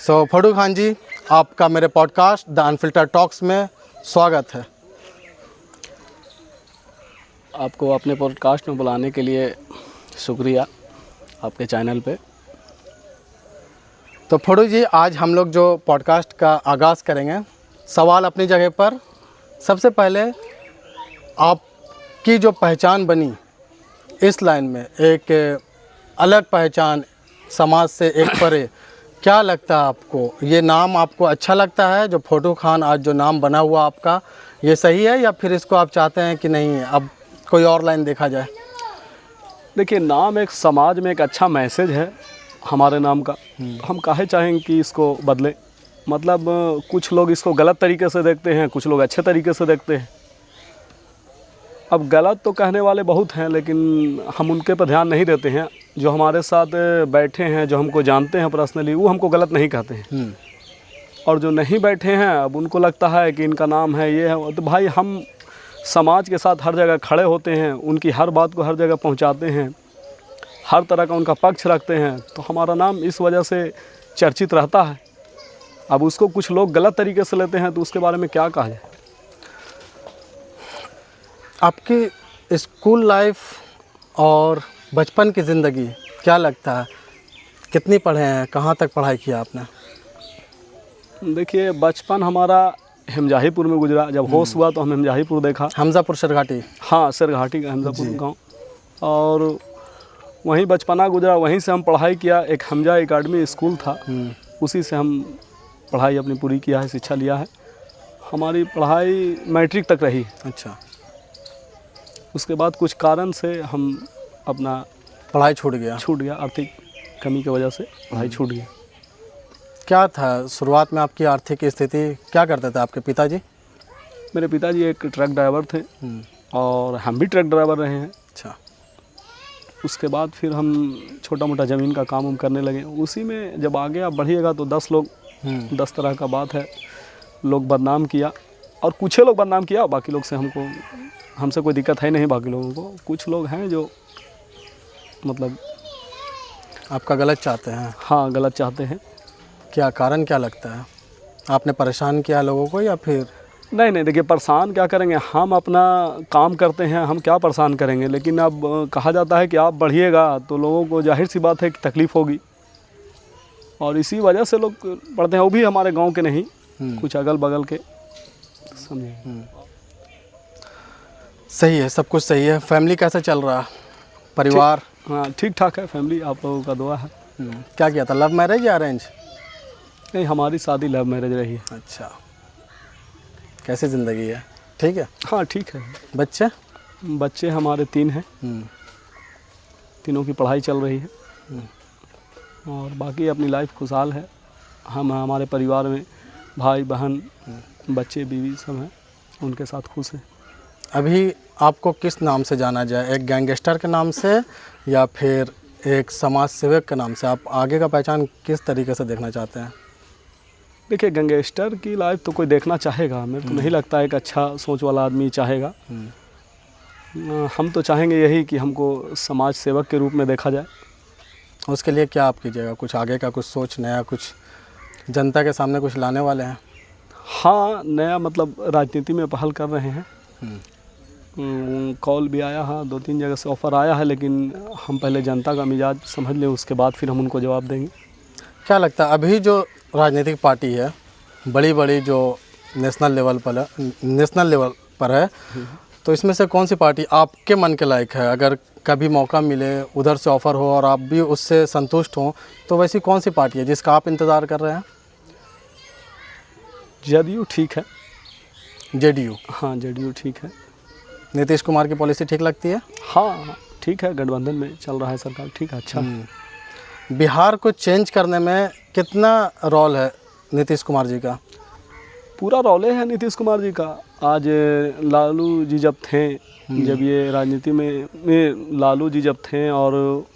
फड़ू खान जी, आपका मेरे podcast the unfiltered talks में स्वागत है। आपको अपने पॉडकास्ट में बुलाने के लिए शुक्रिया आपके चैनल पे। तो फड़ू जी, आज हम लोग जो पॉडकास्ट का आगाज़ करेंगे, सवाल अपनी जगह पर। सबसे पहले आपकी जो पहचान बनी इस लाइन में, एक अलग पहचान, समाज से एक परे, क्या लगता है आपको? ये नाम आपको अच्छा लगता है जो फड़ू खान आज जो नाम बना हुआ आपका, ये सही है या फिर इसको आप चाहते हैं कि नहीं अब कोई और लाइन देखा जाए? देखिए, नाम एक समाज में एक अच्छा मैसेज है हमारे नाम का। हम काहे चाहेंगे कि इसको बदले। मतलब कुछ लोग इसको गलत तरीके से देखते हैं, कुछ लोग अच्छे तरीके से देखते हैं। अब गलत तो कहने वाले बहुत हैं, लेकिन हम उनके पर ध्यान नहीं देते हैं। जो हमारे साथ बैठे हैं, जो हमको जानते हैं पर्सनली, वो हमको गलत नहीं कहते हैं। और जो नहीं बैठे हैं, अब उनको लगता है कि इनका नाम है, ये है। तो भाई, हम समाज के साथ हर जगह खड़े होते हैं, उनकी हर बात को हर जगह पहुंचाते हैं, हर तरह का उनका पक्ष रखते हैं, तो हमारा नाम इस वजह से चर्चित रहता है। अब उसको कुछ लोग गलत तरीके से लेते हैं, तो उसके बारे में क्या कहा जाए। आपकी स्कूल लाइफ और बचपन की ज़िंदगी क्या लगता है, कितनी पढ़े हैं, कहाँ तक पढ़ाई किया आपने? देखिए, बचपन हमारा हिमजाहीपुर में गुजरा। जब होश हुआ तो हम हिमजाहीपुर देखा। हमजापुर सरघाटी? हाँ, सरघाटी का हमजापुर गाँव। और वहीं बचपना गुजरा, वहीं से हम पढ़ाई किया। एक हमजा एकेडमी स्कूल था, उसी से हम पढ़ाई अपनी पूरी किया है, शिक्षा लिया है। हमारी पढ़ाई मैट्रिक तक रही। अच्छा। उसके बाद कुछ कारण से हम अपना पढ़ाई छूट गया। आर्थिक कमी की वजह से पढ़ाई छूट गया। क्या था शुरुआत में आपकी आर्थिक स्थिति, क्या करते थे आपके पिताजी? मेरे पिताजी एक ट्रक ड्राइवर थे और हम भी ट्रक ड्राइवर रहे हैं। अच्छा। उसके बाद फिर हम छोटा मोटा ज़मीन का काम करने लगे। उसी में जब आगे आप बढ़िएगा तो 10 लोग 10 तरह का बात है, लोग बदनाम किया। और कुछ लोग बदनाम किया, बाकी लोग से हमसे कोई दिक्कत है नहीं। बाकी लोगों को कुछ लोग हैं जो मतलब आपका गलत चाहते हैं। हाँ, गलत चाहते हैं। क्या कारण क्या लगता है? आपने परेशान किया लोगों को या फिर? नहीं, देखिए, परेशान क्या करेंगे, हम अपना काम करते हैं, हम क्या परेशान करेंगे। लेकिन अब कहा जाता है कि आप बढ़िएगा तो लोगों को जाहिर सी बात है कि तकलीफ़ होगी, और इसी वजह से लोग पढ़ते हैं। वो भी हमारे गांव के नहीं, कुछ अगल बगल के, समझिए। सही है, सब कुछ सही है। फैमिली कैसा चल रहा, परिवार? हाँ, ठीक ठाक है फैमिली, आप लोगों का दुआ है। क्या किया था, लव मैरिज या अरेंज? नहीं, हमारी शादी लव मैरिज रही है। अच्छा। कैसी ज़िंदगी है, ठीक है? हाँ, ठीक है। बच्चे हमारे 3 हैं। तीनों की पढ़ाई चल रही है और बाकी अपनी लाइफ खुशहाल है। हम हमारे परिवार में भाई बहन, बच्चे, बीवी सब हैं, उनके साथ खुश हैं। अभी आपको किस नाम से जाना जाए, एक गैंगस्टर के नाम से या फिर एक समाज सेवक के नाम से? आप आगे का पहचान किस तरीके से देखना चाहते हैं? देखिए, गैंगस्टर की लाइफ तो कोई देखना चाहेगा, मेरे तो नहीं लगता एक अच्छा सोच वाला आदमी चाहेगा। हम तो चाहेंगे यही कि हमको समाज सेवक के रूप में देखा जाए। उसके लिए क्या आप कीजिएगा? कुछ आगे का कुछ सोच, नया कुछ जनता के सामने कुछ लाने वाले हैं? हाँ, नया मतलब राजनीति में पहल कर रहे हैं। कॉल भी आया है, 2-3 जगह से ऑफ़र आया है, लेकिन हम पहले जनता का मिजाज समझ लें, उसके बाद फिर हम उनको जवाब देंगे। क्या लगता है अभी जो राजनीतिक पार्टी है, बड़ी बड़ी जो नेशनल लेवल पर है, तो इसमें से कौन सी पार्टी आपके मन के लायक है? अगर कभी मौका मिले, उधर से ऑफ़र हो और आप भी उससे संतुष्ट हों, तो वैसी कौन सी पार्टी है जिसका आप इंतज़ार कर रहे हैं? जदयू ठीक है। जेडीयू? हाँ, जेडीयू ठीक है। नीतीश कुमार की पॉलिसी ठीक लगती है? हाँ, ठीक है, गठबंधन में चल रहा है सरकार, ठीक है, अच्छा। बिहार को चेंज करने में कितना रोल है नीतीश कुमार जी का? पूरा रोल है नीतीश कुमार जी का। आज लालू जी जब थे, जब ये राजनीति में लालू जी जब थे और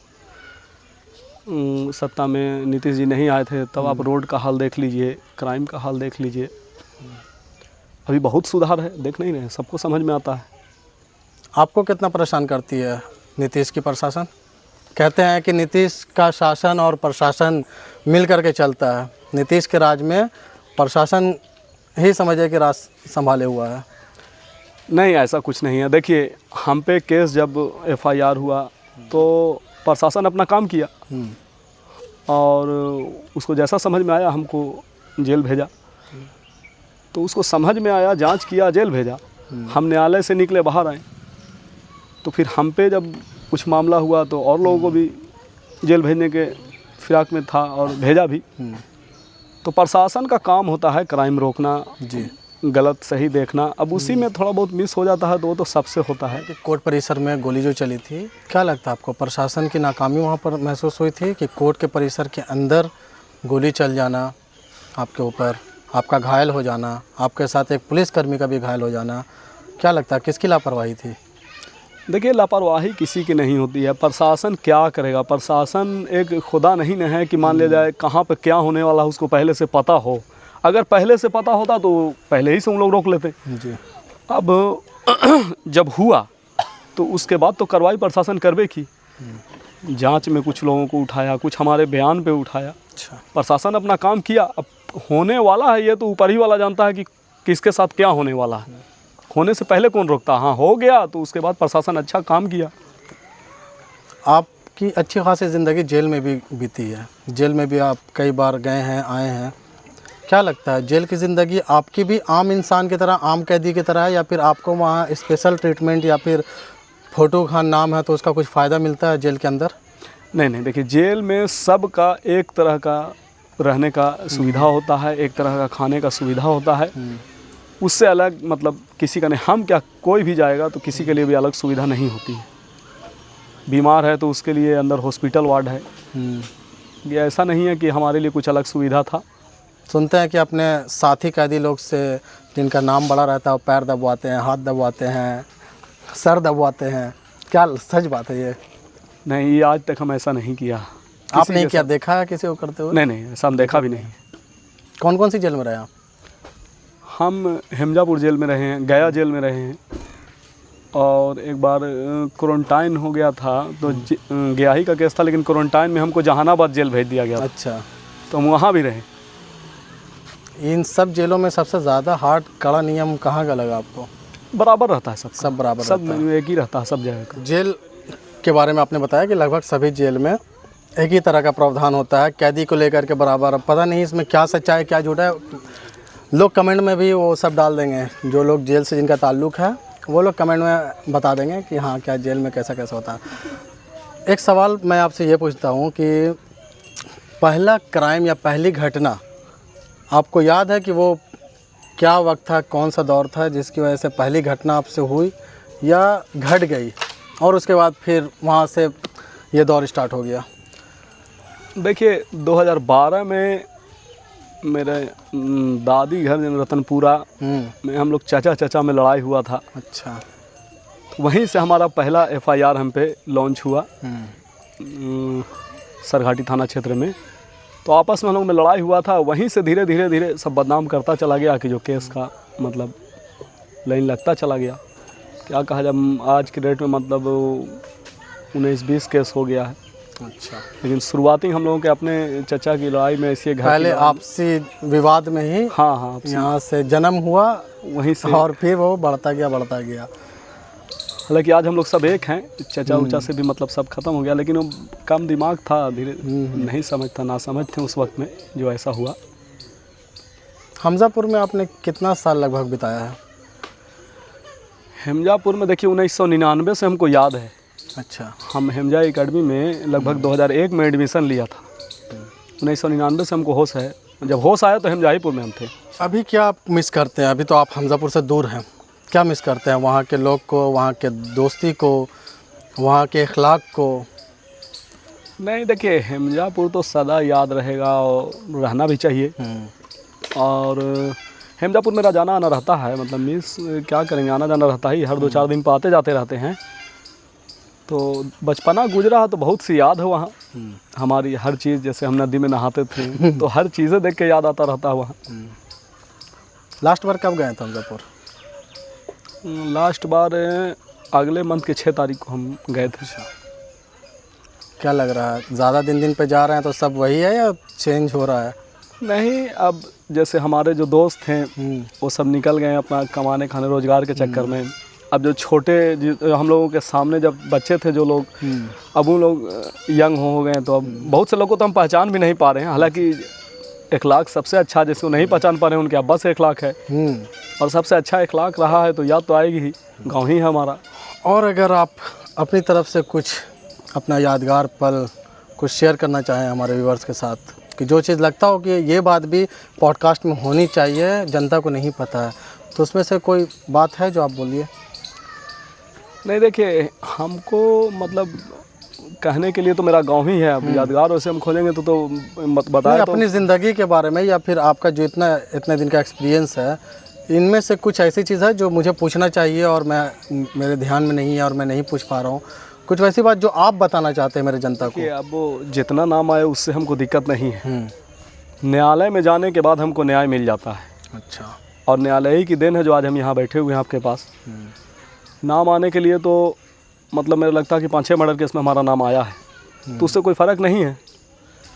सत्ता में नीतीश जी नहीं आए थे, तब आप रोड का हाल देख लीजिए, क्राइम का हाल देख लीजिए। अभी बहुत सुधार है, देख नहीं रहे, सबको समझ में आता है। आपको कितना परेशान करती है नीतीश की प्रशासन? कहते हैं कि नीतीश का शासन और प्रशासन मिल करके चलता है, नीतीश के राज में प्रशासन ही समझे कि राज संभाले हुआ है? नहीं, ऐसा कुछ नहीं है। देखिए, हम पे केस जब एफआईआर हुआ तो प्रशासन अपना काम किया और उसको जैसा समझ में आया हमको जेल भेजा। तो उसको समझ में आया, जांच किया, जेल भेजा। हम न्यायालय से निकले बाहर आए तो फिर हम पे जब कुछ मामला हुआ तो और लोगों को भी जेल भेजने के फिराक में था और भेजा भी। तो प्रशासन का काम होता है क्राइम रोकना, जी, गलत सही देखना। अब उसी में थोड़ा बहुत मिस हो जाता है तो वो तो सबसे होता है। कि कोर्ट परिसर में गोली जो चली थी, क्या लगता है आपको प्रशासन की नाकामी वहाँ पर महसूस हुई थी कि कोर्ट के परिसर के अंदर गोली चल जाना आपके ऊपर, आपका घायल हो जाना, आपके साथ एक पुलिसकर्मी का भी घायल हो जाना, क्या लगता है किसकी लापरवाही थी? देखिए, लापरवाही किसी की नहीं होती है। प्रशासन क्या करेगा? प्रशासन एक खुदा नहीं न है कि मान लिया जाए कहाँ पे क्या होने वाला है उसको पहले से पता हो। अगर पहले से पता होता तो पहले ही से हम लोग रोक लेते। जी। अब जब हुआ तो उसके बाद तो कार्रवाई प्रशासन करवे की। जांच में कुछ लोगों को उठाया, कुछ हमारे बयान पे उठाया। अच्छा। प्रशासन अपना काम किया। अब होने वाला है ये तो ऊपर ही वाला जानता है कि किसके साथ क्या होने वाला है। होने से पहले कौन रोकता? हाँ, हो गया तो उसके बाद प्रशासन अच्छा काम किया। आपकी अच्छी खासी ज़िंदगी जेल में भी बीती है, जेल में भी आप कई बार गए हैं, आए हैं। क्या लगता है जेल की ज़िंदगी आपकी भी आम इंसान की तरह, आम कैदी की तरह है, या फिर आपको वहाँ स्पेशल ट्रीटमेंट या फिर फोटो खान नाम है तो उसका कुछ फ़ायदा मिलता है जेल के अंदर? नहीं नहीं, देखिए, जेल में सबका एक तरह का रहने का सुविधा होता है, एक तरह का खाने का सुविधा होता है। उससे अलग मतलब किसी का नहीं। हम क्या, कोई भी जाएगा तो किसी के लिए भी अलग सुविधा नहीं होती है। बीमार है तो उसके लिए अंदर हॉस्पिटल वार्ड है। ये ऐसा नहीं है कि हमारे लिए कुछ अलग सुविधा था। सुनते हैं कि अपने साथी कैदी लोग से जिनका नाम बड़ा रहता है वो पैर दबवाते हैं, हाथ दबवाते हैं, सर दबवाते हैं, क्या सच बात है ये? नहीं, ये आज तक हम ऐसा नहीं किया। आपने क्या देखा है किसी को करते हुए? नहीं नहीं, ऐसा हम देखा भी नहीं। कौन कौन सी जेल में रहे आप? हम हेमजापुर जेल में रहे हैं, गया जेल में रहे हैं, और एक बार क्वारंटाइन हो गया था तो गया ही का केस था, लेकिन क्वारंटाइन में हमको जहानाबाद जेल भेज दिया गया था। अच्छा। तो हम वहाँ भी रहे। इन सब जेलों में सबसे ज़्यादा हार्ड कड़ा नियम कहाँ का लगा आपको? बराबर रहता है सब बराबर सब रहता है। एक ही रहता है सब जगह का। जेल के बारे में आपने बताया कि लगभग सभी जेल में एक ही तरह का प्रावधान होता है कैदी को लेकर के बराबर। अब पता नहीं इसमें क्या सच्चा है क्या झूठा है, लोग कमेंट में भी वो सब डाल देंगे। जो लोग जेल से जिनका ताल्लुक़ है वो लोग कमेंट में बता देंगे कि हाँ क्या जेल में कैसा कैसा होता है। एक सवाल मैं आपसे ये पूछता हूँ कि पहला क्राइम या पहली घटना आपको याद है कि वो क्या वक्त था, कौन सा दौर था जिसकी वजह से पहली घटना आपसे हुई या घट गई और उसके बाद फिर वहाँ से ये दौर स्टार्ट हो गया? देखिए, 2012 में मेरे दादी घर रतनपुरा में हम लोग चाचा में लड़ाई हुआ था। अच्छा। तो वहीं से हमारा पहला एफआईआर हम पे लॉन्च हुआ सरघाटी थाना क्षेत्र में। तो आपस में हम लोग में लड़ाई हुआ था, वहीं से धीरे धीरे सब बदनाम करता चला गया कि जो केस का मतलब लाइन लगता चला गया। क्या कहा, जब आज के डेट में मतलब 19-20 केस हो गया है। अच्छा। लेकिन शुरुआती हम लोगों के अपने चचा की लड़ाई में ऐसी घर पहले आपसी विवाद में ही हाँ यहाँ से जन्म हुआ, वहीं से, और फिर वो बढ़ता गया। हालांकि आज हम लोग सब एक हैं, चचा उचा से भी मतलब सब खत्म हो गया, लेकिन वो कम दिमाग था, धीरे नहीं समझता, ना समझ थे उस वक्त में जो ऐसा हुआ। हमजापुर में आपने कितना साल लगभग बिताया है? हेमजापुर में देखिए 1999 से हमको याद है। अच्छा। हम हेमजा एकेडमी में लगभग 2001 में एडमिशन लिया था। 1999 से हमको होश है। जब होश आया तो हेमजाहीपुर में हम थे। अभी क्या आप मिस करते हैं? अभी तो आप हमजापुर से दूर हैं, क्या मिस करते हैं? वहाँ के लोग को, वहाँ के दोस्ती को, वहाँ के अखलाक को? नहीं, देखिए, हेमजापुर तो सदा याद रहेगा और रहना भी चाहिए। और हेमजापुर मेरा जाना आना रहता है, मतलब मिस क्या करेंगे, आना जाना रहता ही, हर 2-4 दिन पर आते जाते रहते हैं। तो बचपना गुजरा तो बहुत सी याद है वहाँ हमारी। हर चीज़, जैसे हम नदी में नहाते थे तो हर चीज़ें देख के याद आता रहता है वहाँ। लास्ट बार कब गए थे हमजापुर? लास्ट बार अगले मंथ के 6 तारीख को हम गए थे। क्या लग रहा है, ज़्यादा दिन पे जा रहे हैं तो सब वही है या चेंज हो रहा है? नहीं, अब जैसे हमारे जो दोस्त हैं वो सब निकल गए अपना कमाने खाने रोजगार के चक्कर में। अब जो छोटे हम लोगों के सामने जब बच्चे थे जो लोग, अब वो लोग यंग हो गए, तो अब बहुत से लोगों को तो हम पहचान भी नहीं पा रहे हैं। हालांकि 1 लाख सबसे अच्छा, जैसे वो नहीं पहचान पा रहे हैं उनके अब्बा से 1 लाख है, और सबसे अच्छा 1 लाख रहा है, तो याद तो आएगी ही, गाँव ही है हमारा। और अगर आप अपनी तरफ से कुछ अपना यादगार पल कुछ शेयर करना चाहें हमारे व्यूअर्स के साथ, कि जो चीज़ लगता हो कि ये बात भी पॉडकास्ट में होनी चाहिए, जनता को नहीं पता है, तो उसमें से कोई बात है जो आप बोलिए। नहीं देखिए, हमको मतलब कहने के लिए तो मेरा गांव ही है। अब यादगार वैसे हम खोलेंगे तो मत बताएं, तो अपनी ज़िंदगी के बारे में या फिर आपका जो इतने दिन का एक्सपीरियंस है, इनमें से कुछ ऐसी चीज़ है जो मुझे पूछना चाहिए और मेरे ध्यान में नहीं है और मैं नहीं पूछ पा रहा हूँ, कुछ वैसी बात जो आप बताना चाहते हैं मेरे जनता को। कि अब वो जितना नाम आए उससे हमको दिक्कत नहीं है। न्यायालय में जाने के बाद हमको न्याय मिल जाता है। अच्छा। और न्यायालय ही की देन है जो आज हम यहाँ बैठे हुए हैं आपके पास। नाम आने के लिए तो मतलब मेरा लगता है कि 5-6 मर्डर केस में हमारा नाम आया है, तो उससे कोई फ़र्क नहीं है।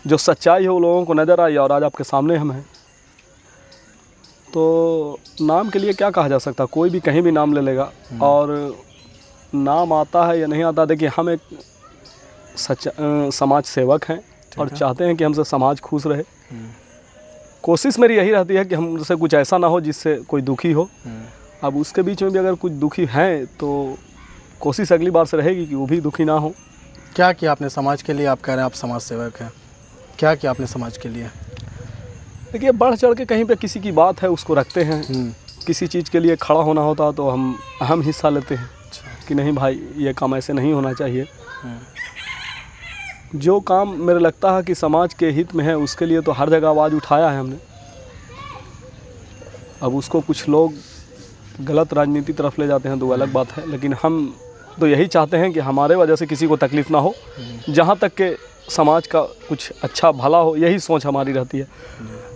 जो सच्चाई है वो लोगों को नज़र आई और आज आपके सामने हम हैं। तो नाम के लिए क्या कहा जा सकता, कोई भी कहीं भी नाम ले लेगा। और नाम आता है या नहीं आता, देखिए हम एक समाज सेवक हैं और चाहते हैं कि हमसे समाज खुश रहे। कोशिश मेरी यही रहती है कि हमसे कुछ ऐसा ना हो जिससे कोई दुखी हो। अब उसके बीच में भी अगर कुछ दुखी हैं तो कोशिश अगली बार से रहेगी कि वो भी दुखी ना हो। क्या किया आपने समाज के लिए? आप कह रहे हैं आप समाज सेवक हैं, क्या किया आपने समाज के लिए? देखिए, बढ़ चढ़ के कहीं पे किसी की बात है उसको रखते हैं। किसी चीज़ के लिए खड़ा होना होता तो हम अहम हिस्सा लेते हैं कि नहीं भाई, ये काम ऐसे नहीं होना चाहिए। जो काम मेरे लगता है कि समाज के हित में है उसके लिए तो हर जगह आवाज़ उठाया है हमने। अब उसको कुछ लोग गलत राजनीति तरफ ले जाते हैं तो अलग बात है, लेकिन हम तो यही चाहते हैं कि हमारे वजह से किसी को तकलीफ़ ना हो, जहाँ तक के समाज का कुछ अच्छा भला हो, यही सोच हमारी रहती है।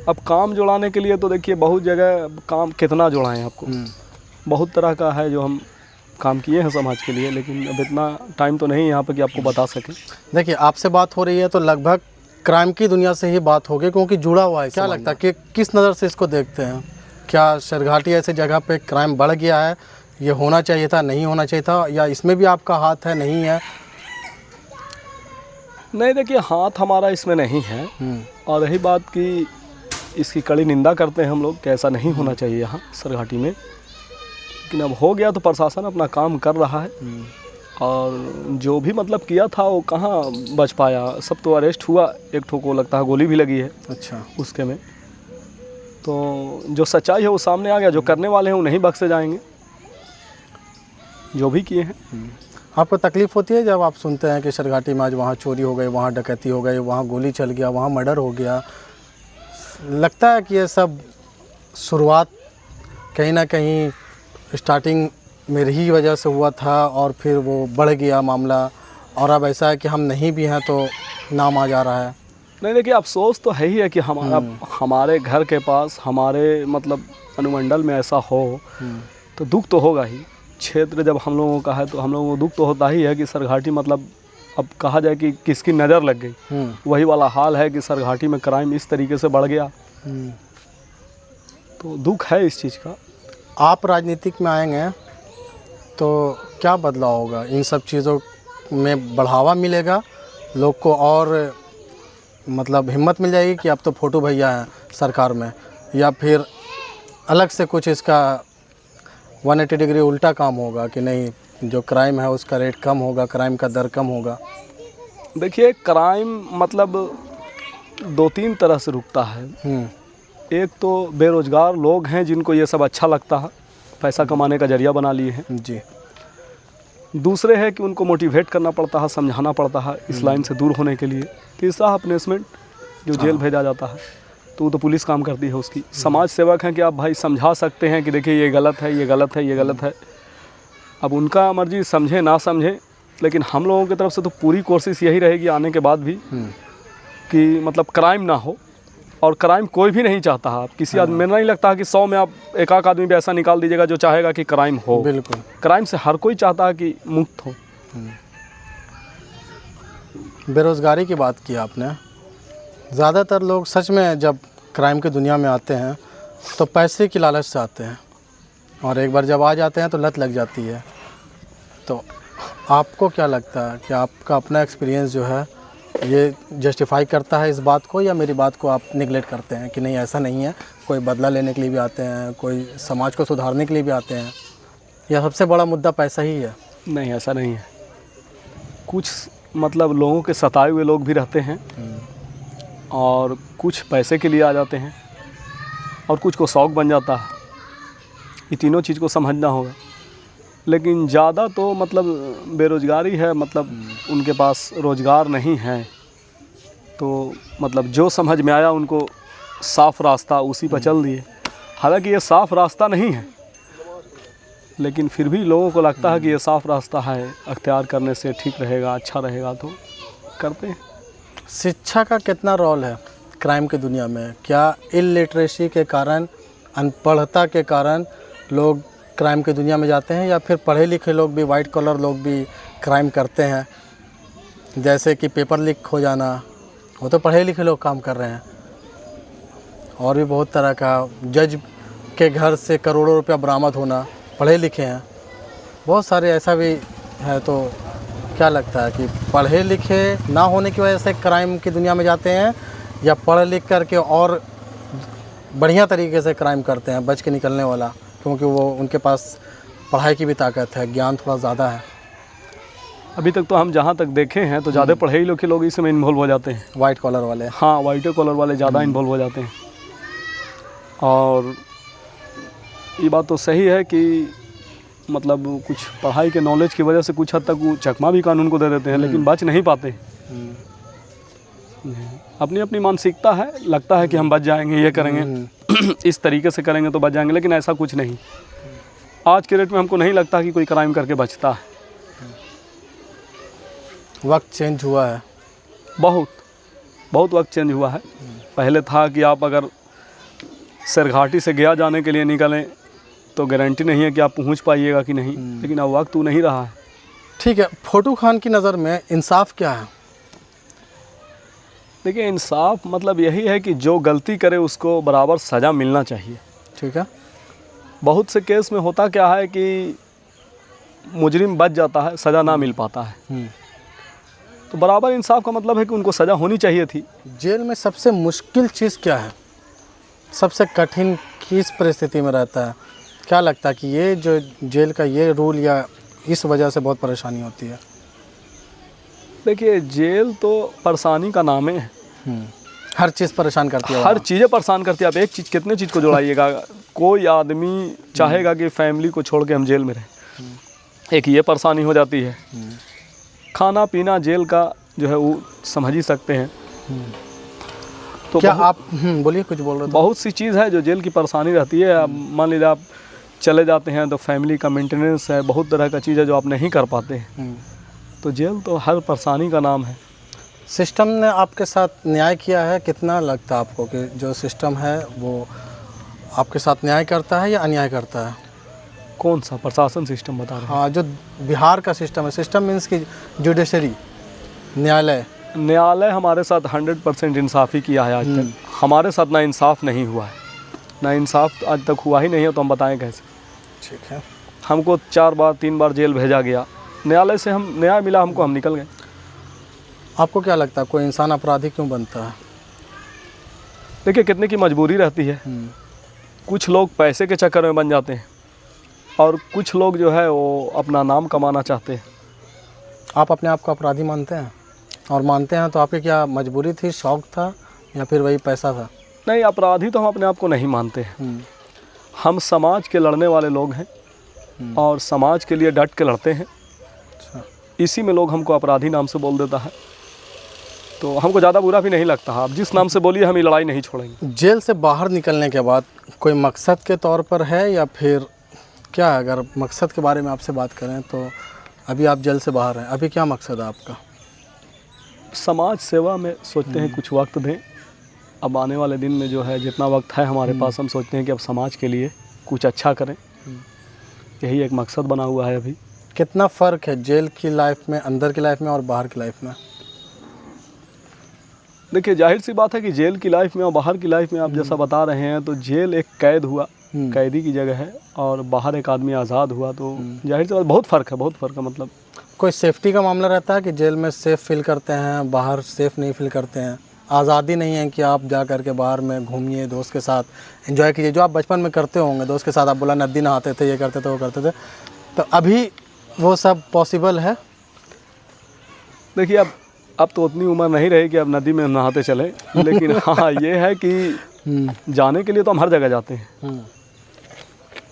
अब काम जुड़ाने के लिए तो देखिए बहुत जगह काम कितना जुड़ाएं आपको, बहुत तरह का है जो हम काम किए हैं समाज के लिए, लेकिन अब इतना टाइम तो नहीं यहाँ पर कि आपको बता सकें। देखिए, आपसे बात हो रही है तो लगभग क्राइम की दुनिया से ही बात होगी, क्योंकि जुड़ा हुआ है। क्या लगता है कि किस नज़र से इसको देखते हैं? क्या शेरघाटी ऐसी जगह पे क्राइम बढ़ गया है, ये होना चाहिए था, नहीं होना चाहिए था, या इसमें भी आपका हाथ है, नहीं है? नहीं देखिए, हाथ हमारा इसमें नहीं है। और रही बात कि इसकी कड़ी निंदा करते हैं हम लोग कि ऐसा नहीं होना चाहिए यहाँ शेरघाटी में, लेकिन अब हो गया तो प्रशासन अपना काम कर रहा है। और जो भी मतलब किया था वो कहाँ बच पाया, सब तो अरेस्ट हुआ। एक ठो को लगता है गोली भी लगी है। अच्छा। उसके में तो जो सच्चाई है वो सामने आ गया। जो करने वाले हैं वो नहीं बख्शे जाएंगे, जो भी किए हैं। आपको तकलीफ़ होती है जब आप सुनते हैं कि शेरघाटी में आज वहाँ चोरी हो गई, वहाँ डकैती हो गई, वहाँ गोली चल गया, वहाँ मर्डर हो गया? लगता है कि ये सब शुरुआत कहीं ना कहीं स्टार्टिंग मेरी ही वजह से हुआ था और फिर वो बढ़ गया मामला, और अब ऐसा है कि हम नहीं भी हैं तो नाम आ जा रहा है? नहीं देखिए, अफसोस तो है ही है कि हमारे घर के पास, हमारे मतलब अनुमंडल में ऐसा हो तो दुख तो होगा ही। क्षेत्र जब हम लोगों का है तो हम लोगों को दुख तो होता ही है कि शेरघाटी मतलब अब कहा जाए कि किसकी नज़र लग गई, वही वाला हाल है कि शेरघाटी में क्राइम इस तरीके से बढ़ गया। तो दुख है इस चीज़ का। आप राजनीतिक में आएंगे तो क्या बदलाव होगा? इन सब चीज़ों में बढ़ावा मिलेगा लोग को, और मतलब हिम्मत मिल जाएगी कि अब तो फोटो भैया हैं सरकार में, या फिर अलग से कुछ इसका 180 डिग्री उल्टा काम होगा कि नहीं, जो क्राइम है उसका रेट कम होगा, क्राइम का दर कम होगा? देखिए, क्राइम मतलब 2-3 तरह से रुकता है। एक तो बेरोज़गार लोग हैं जिनको ये सब अच्छा लगता है, पैसा कमाने का जरिया बना लिए हैं जी। दूसरे है कि उनको मोटिवेट करना पड़ता है, समझाना पड़ता है इस लाइन से दूर होने के लिए। तीसरा है पनिशमेंट, जो जेल भेजा जाता है, तो वो तो पुलिस काम करती है उसकी। समाज सेवक हैं कि आप भाई समझा सकते हैं कि देखिए ये गलत है, ये गलत है, ये गलत है। अब उनका मर्जी, समझे ना समझे, लेकिन हम लोगों की तरफ से तो पूरी कोशिश यही रहेगी आने के बाद भी कि मतलब क्राइम ना हो। और क्राइम कोई भी नहीं चाहता है। आप किसी आदमी, मेरा नहीं लगता कि 100 में आप एक आदमी भी ऐसा निकाल दीजिएगा जो चाहेगा कि क्राइम हो। बिल्कुल, क्राइम से हर कोई चाहता है कि मुक्त हो। बेरोज़गारी की बात की आपने। ज़्यादातर लोग सच में जब क्राइम की दुनिया में आते हैं तो पैसे की लालच से आते हैं, और एक बार जब आ जाते हैं तो लत लग जाती है। तो आपको क्या लगता है कि आपका अपना एक्सपीरियंस जो है ये जस्टिफाई करता है इस बात को, या मेरी बात को आप निगलेक्ट करते हैं कि नहीं ऐसा नहीं है, कोई बदला लेने के लिए भी आते हैं, कोई समाज को सुधारने के लिए भी आते हैं, या सबसे बड़ा मुद्दा पैसा ही है? नहीं, ऐसा नहीं है। कुछ मतलब लोगों के सताए हुए लोग भी रहते हैं, और कुछ पैसे के लिए आ जाते हैं, और कुछ को शौक़ बन जाता है। ये तीनों चीज़ को समझना होगा। लेकिन ज़्यादा तो मतलब बेरोज़गारी है, मतलब उनके पास रोज़गार नहीं है, तो मतलब जो समझ में आया उनको साफ़ रास्ता उसी पर चल दिए। हालांकि ये साफ़ रास्ता नहीं है, लेकिन फिर भी लोगों को लगता है कि ये साफ़ रास्ता है, अख्तियार करने से ठीक रहेगा, अच्छा रहेगा, तो करते हैं। शिक्षा का कितना रोल है क्राइम की दुनिया में? क्या इलिटरेसी के कारण, अनपढ़ता के कारण लोग क्राइम की दुनिया में जाते हैं, या फिर पढ़े लिखे लोग भी, वाइट कॉलर लोग भी क्राइम करते हैं? जैसे कि पेपर लीक हो जाना, वो तो पढ़े लिखे लोग काम कर रहे हैं, और भी बहुत तरह का, जज के घर से करोड़ों रुपया बरामद होना, पढ़े लिखे हैं, बहुत सारे ऐसा भी है। तो क्या लगता है कि पढ़े लिखे ना होने की वजह से क्राइम की दुनिया में जाते हैं, या पढ़ लिख करके और बढ़िया तरीके से क्राइम करते हैं, बच के निकलने वाला, क्योंकि वो उनके पास पढ़ाई की भी ताकत है, ज्ञान थोड़ा ज़्यादा है? अभी तक तो हम जहाँ तक देखे हैं तो ज़्यादा पढ़े लिखे लोग इसमें इन्वॉल्व हो जाते हैं। वाइट कॉलर वाले? हाँ, वाइट कॉलर वाले ज़्यादा इन्वॉल्व हो जाते हैं। और ये बात तो सही है कि मतलब कुछ पढ़ाई के नॉलेज की वजह से कुछ हद तक वो चकमा भी कानून को दे देते हैं, लेकिन बच नहीं पाते। अपनी अपनी मानसिकता है, लगता है कि हम बच जाएंगे, ये करेंगे, इस तरीके से करेंगे तो बच जाएंगे, लेकिन ऐसा कुछ नहीं। आज के डेट में हमको नहीं लगता कि कोई क्राइम करके बचता है। वक्त चेंज हुआ है, बहुत वक्त चेंज हुआ है। पहले था कि आप अगर सरघाटी से गया जाने के लिए निकलें तो गारंटी नहीं है कि आप पहुंच पाइएगा कि नहीं, लेकिन अब वक्त वो नहीं रहा है। ठीक है, फोटू खान की नज़र में इंसाफ क्या है? देखिए, इंसाफ मतलब यही है कि जो गलती करे उसको बराबर सज़ा मिलना चाहिए। ठीक है। बहुत से केस में होता क्या है कि मुजरिम बच जाता है, सज़ा ना मिल पाता है। तो बराबर इंसाफ का मतलब है कि उनको सज़ा होनी चाहिए थी। जेल में सबसे मुश्किल चीज़ क्या है? सबसे कठिन किस परिस्थिति में रहता है? क्या लगता है कि ये जो जेल का ये रूल, या इस वजह से बहुत परेशानी होती है? देखिए, जेल तो परेशानी का नाम है। हर चीज़ परेशान करती है, हर चीज़ें परेशान करती है। आप एक चीज़ कितने चीज़ को जोड़ाइएगा। कोई आदमी चाहेगा कि फैमिली को छोड़ के हम जेल में रहें, एक ये परेशानी हो जाती है। खाना पीना जेल का जो है वो समझ ही सकते हैं। तो क्या आप बोलिए, कुछ बोल रहे थे? बहुत सी चीज़ है जो जेल की परेशानी रहती है। अब मान लीजिए आप चले जाते हैं तो फैमिली का मेंटेनेंस है, बहुत तरह का चीज़ है जो आप नहीं कर पाते हैं। तो जेल तो हर परेशानी का नाम है। सिस्टम ने आपके साथ न्याय किया है? कितना लगता है आपको कि जो सिस्टम है वो आपके साथ न्याय करता है या अन्याय करता है? कौन सा प्रशासन सिस्टम बता रहे हैं? हाँ, जो बिहार का सिस्टम है। सिस्टम मीन्स की जुडिशरी, न्यायालय। न्यायालय हमारे साथ 100% इंसाफ़ी किया है आज तक। हमारे साथ ना इंसाफ नहीं हुआ है, ना इंसाफ आज तक हुआ ही नहीं है, तो हम बताएं कैसे। ठीक है। हमको 4 बार 3 बार जेल भेजा गया, न्यायालय से हम न्याय मिला हमको, हम निकल गए। आपको क्या लगता है कोई इंसान अपराधी क्यों बनता है? देखिए, कितने की मजबूरी रहती है। कुछ लोग पैसे के चक्कर में बन जाते हैं, और कुछ लोग जो है वो अपना नाम कमाना चाहते हैं। आप अपने आप को अपराधी मानते हैं? और मानते हैं तो आपकी क्या मजबूरी थी, शौक़ था, या फिर वही पैसा था? नहीं, अपराधी तो हम अपने आप को नहीं मानते हैं। हम समाज के लड़ने वाले लोग हैं, और समाज के लिए डट के लड़ते हैं। इसी में लोग हमको अपराधी नाम से बोल देता है, तो हमको ज़्यादा बुरा भी नहीं लगता। आप जिस नाम से बोलिए, हम ये लड़ाई नहीं छोड़ेंगे। जेल से बाहर निकलने के बाद कोई मकसद के तौर पर है, या फिर क्या? अगर मकसद के बारे में आपसे बात करें तो अभी आप जेल से बाहर हैं, अभी क्या मकसद है आपका? समाज सेवा में सोचते हैं कुछ वक्त दें। अब आने वाले दिन में जो है जितना वक्त है हमारे पास, हम सोचते हैं कि अब समाज के लिए कुछ अच्छा करें। यही एक मकसद बना हुआ है अभी। कितना फ़र्क है जेल की लाइफ में, अंदर की लाइफ में और बाहर की लाइफ में? देखिए जाहिर सी बात है कि जेल की लाइफ में और बाहर की लाइफ में आप जैसा बता रहे हैं, तो जेल एक कैद हुआ, कैदी की जगह है, और बाहर एक आदमी आज़ाद हुआ, तो जाहिर सी बात बहुत फ़र्क है, बहुत फ़र्क है। मतलब कोई सेफ्टी का मामला रहता है कि जेल में सेफ़ फील करते हैं, बाहर सेफ़ नहीं फील करते हैं? आज़ादी नहीं है कि आप जा कर के बाहर में घूमिए, दोस्त के साथ एंजॉय कीजिए, जो आप बचपन में करते होंगे दोस्त के साथ। आप बोला नदी नहाते थे, ये करते थे, वो करते थे, तो अभी वो सब पॉसिबल है? देखिए अब तो उतनी उम्र नहीं रही कि अब नदी में नहाते चले, लेकिन हाँ ये है कि जाने के लिए तो हम हर जगह जाते हैं।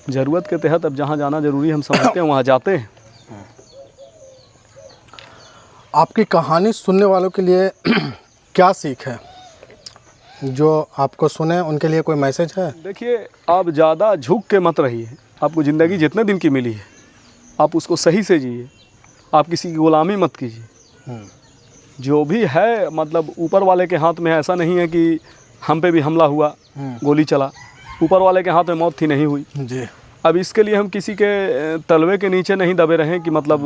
ज़रूरत के तहत अब जहाँ जाना ज़रूरी हम समझते हैं वहाँ जाते हैं। आपकी कहानी सुनने वालों के लिए क्या सीख है? जो आपको सुने उनके लिए कोई मैसेज है? देखिए आप ज़्यादा झुक के मत रहिए। आपको ज़िंदगी जितने दिन की मिली है आप उसको सही से जिए। आप किसी की गुलामी मत कीजिए। जो भी है मतलब ऊपर वाले के हाथ में है। ऐसा नहीं है कि हम पे भी हमला हुआ, गोली चला, ऊपर वाले के हाथ में मौत थी, नहीं हुई जी। अब इसके लिए हम किसी के तलवे के नीचे नहीं दबे रहें कि मतलब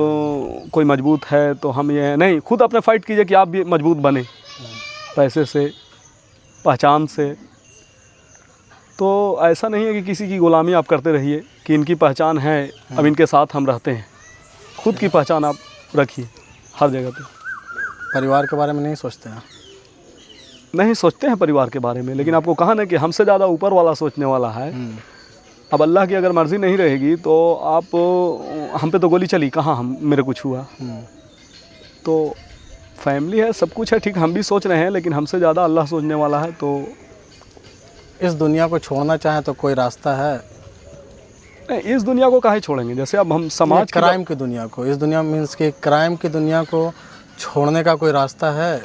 कोई मजबूत है तो हम ये नहीं, खुद अपने फाइट कीजिए कि आप भी मजबूत बने, पैसे से, पहचान से। तो ऐसा नहीं है कि किसी की गुलामी आप करते रहिए कि इनकी पहचान है अब इनके साथ हम रहते हैं। खुद की पहचान आप रखिए हर जगह पे। परिवार के बारे में नहीं सोचते हैं? नहीं सोचते हैं परिवार के बारे में, लेकिन आपको कहा ना कि हमसे ज़्यादा ऊपर वाला सोचने वाला है। अब अल्लाह की अगर मर्ज़ी नहीं रहेगी तो आप हम पे तो गोली चली, कहाँ हम मेरे कुछ हुआ। तो फैमिली है, सब कुछ है, ठीक, हम भी सोच रहे हैं, लेकिन हमसे ज़्यादा अल्लाह सोचने वाला है। तो इस दुनिया को छोड़ना चाहें तो कोई रास्ता है? नहीं, इस दुनिया को काहे छोड़ेंगे। जैसे अब हम समाज क्राइम की दुनिया को, इस दुनिया मीन्स कि क्राइम की दुनिया को छोड़ने का कोई रास्ता है?